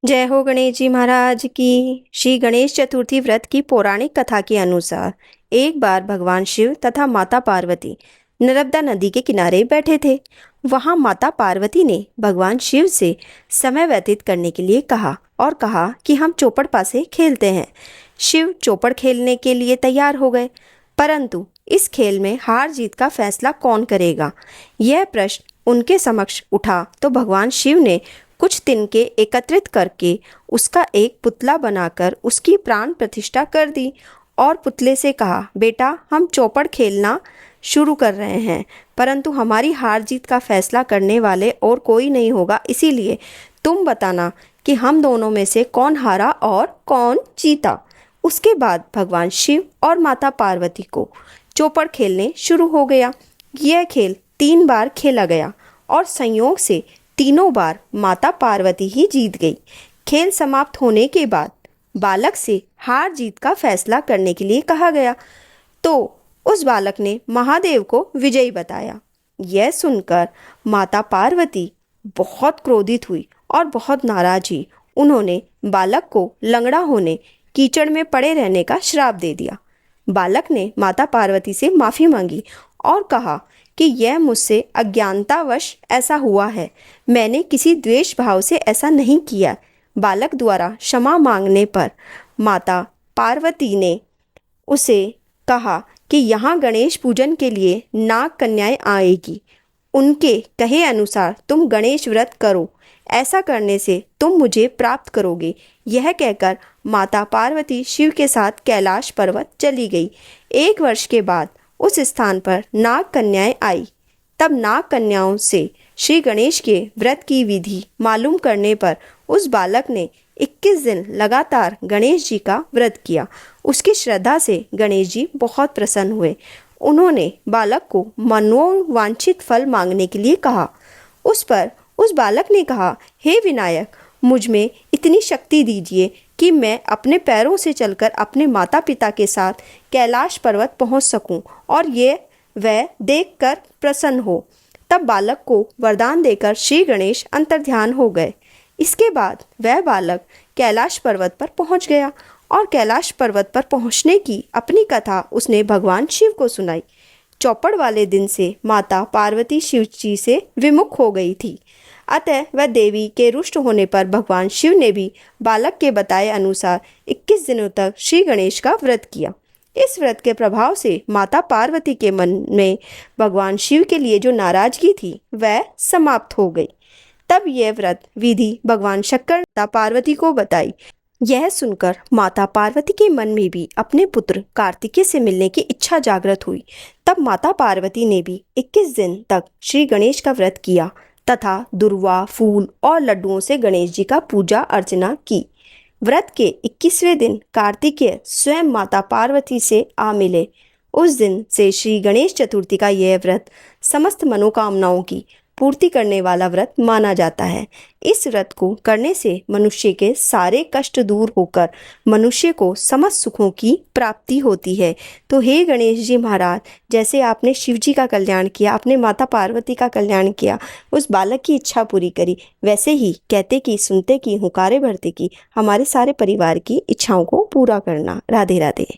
जय हो गणेश जी महाराज की। श्री गणेश चतुर्थी व्रत की पौराणिक कथा के अनुसार एक बार भगवान शिव तथा माता पार्वती नर्मदा नदी के किनारे बैठे थे। वहां माता पार्वती ने भगवान शिव से समय व्यतीत करने के लिए कहा और कहा कि हम चौपड़ पासे खेलते हैं। शिव चौपड़ खेलने के लिए तैयार हो गए, परंतु इस खेल में हार जीत का फैसला कौन करेगा, यह प्रश्न उनके समक्ष उठा तो भगवान शिव ने कुछ तिनके एकत्रित करके उसका एक पुतला बनाकर उसकी प्राण प्रतिष्ठा कर दी और पुतले से कहा, बेटा हम चौपड़ खेलना शुरू कर रहे हैं, परंतु हमारी हार जीत का फैसला करने वाले और कोई नहीं होगा, इसीलिए तुम बताना कि हम दोनों में से कौन हारा और कौन जीता। उसके बाद भगवान शिव और माता पार्वती को चौपड़ खेलने शुरू हो गया। यह खेल 3 बार खेला गया और संयोग से तीनों बार माता पार्वती ही जीत गई। खेल समाप्त होने के बाद बालक से हार जीत का फैसला करने के लिए कहा गया, तो उस बालक ने महादेव को विजयी बताया। यह सुनकर माता पार्वती बहुत क्रोधित हुई और बहुत नाराज हुई। उन्होंने बालक को लंगड़ा होने, कीचड़ में पड़े रहने का श्राप दे दिया। बालक ने माता पार्वती से माफ़ी मांगी और कहा कि यह मुझसे अज्ञानतावश ऐसा हुआ है, मैंने किसी द्वेष भाव से ऐसा नहीं किया। बालक द्वारा क्षमा मांगने पर माता पार्वती ने उसे कहा कि यहाँ गणेश पूजन के लिए नाग कन्याएं आएगी, उनके कहे अनुसार तुम गणेश व्रत करो, ऐसा करने से तुम मुझे प्राप्त करोगे। यह कहकर माता पार्वती शिव के साथ कैलाश पर्वत चली गई। 1 वर्ष के बाद उस स्थान पर नाग कन्याएं आई। तब नाग कन्याओं से श्री गणेश के व्रत की विधि मालूम करने पर उस बालक ने 21 दिन लगातार गणेश जी का व्रत किया। उसकी श्रद्धा से गणेश जी बहुत प्रसन्न हुए। उन्होंने बालक को मनोवांछित फल मांगने के लिए कहा। उस पर उस बालक ने कहा, हे विनायक, मुझ में इतनी शक्ति दीजिए कि मैं अपने पैरों से चलकर अपने माता पिता के साथ कैलाश पर्वत पहुंच सकूं और ये वह देखकर प्रसन्न हो। तब बालक को वरदान देकर श्री गणेश अंतर्ध्यान हो गए। इसके बाद वह बालक कैलाश पर्वत पर पहुंच गया और कैलाश पर्वत पर पहुंचने की अपनी कथा उसने भगवान शिव को सुनाई। चौपड़ वाले दिन से माता पार्वती शिव जी से विमुख हो गई थी, अतः वह देवी के रुष्ट होने पर भगवान शिव ने भी बालक के बताए अनुसार 21 दिनों तक श्री गणेश का व्रत किया। इस व्रत के प्रभाव से माता पार्वती के मन में भगवान शिव के लिए जो नाराजगी थी वह समाप्त हो गई। तब यह व्रत विधि भगवान शंकर माता पार्वती को बताई। यह सुनकर माता पार्वती के मन में भी अपने पुत्र कार्तिकेय से मिलने की इच्छा जागृत हुई। तब माता पार्वती ने भी 21 दिन तक श्री गणेश का व्रत किया तथा दुर्वा, फूल और लड्डुओं से गणेश जी का पूजा अर्चना की। व्रत के 21वें दिन कार्तिकेय स्वयं माता पार्वती से आ मिले। उस दिन से श्री गणेश चतुर्थी का यह व्रत समस्त मनोकामनाओं की पूर्ति करने वाला व्रत माना जाता है। इस व्रत को करने से मनुष्य के सारे कष्ट दूर होकर मनुष्य को समस्त सुखों की प्राप्ति होती है। तो हे गणेश जी महाराज, जैसे आपने शिव जी का कल्याण किया, अपने माता पार्वती का कल्याण किया, उस बालक की इच्छा पूरी करी, वैसे ही कहते कि सुनते कि हुंकारे भरते कि हमारे सारे परिवार की इच्छाओं को पूरा करना। राधे राधे।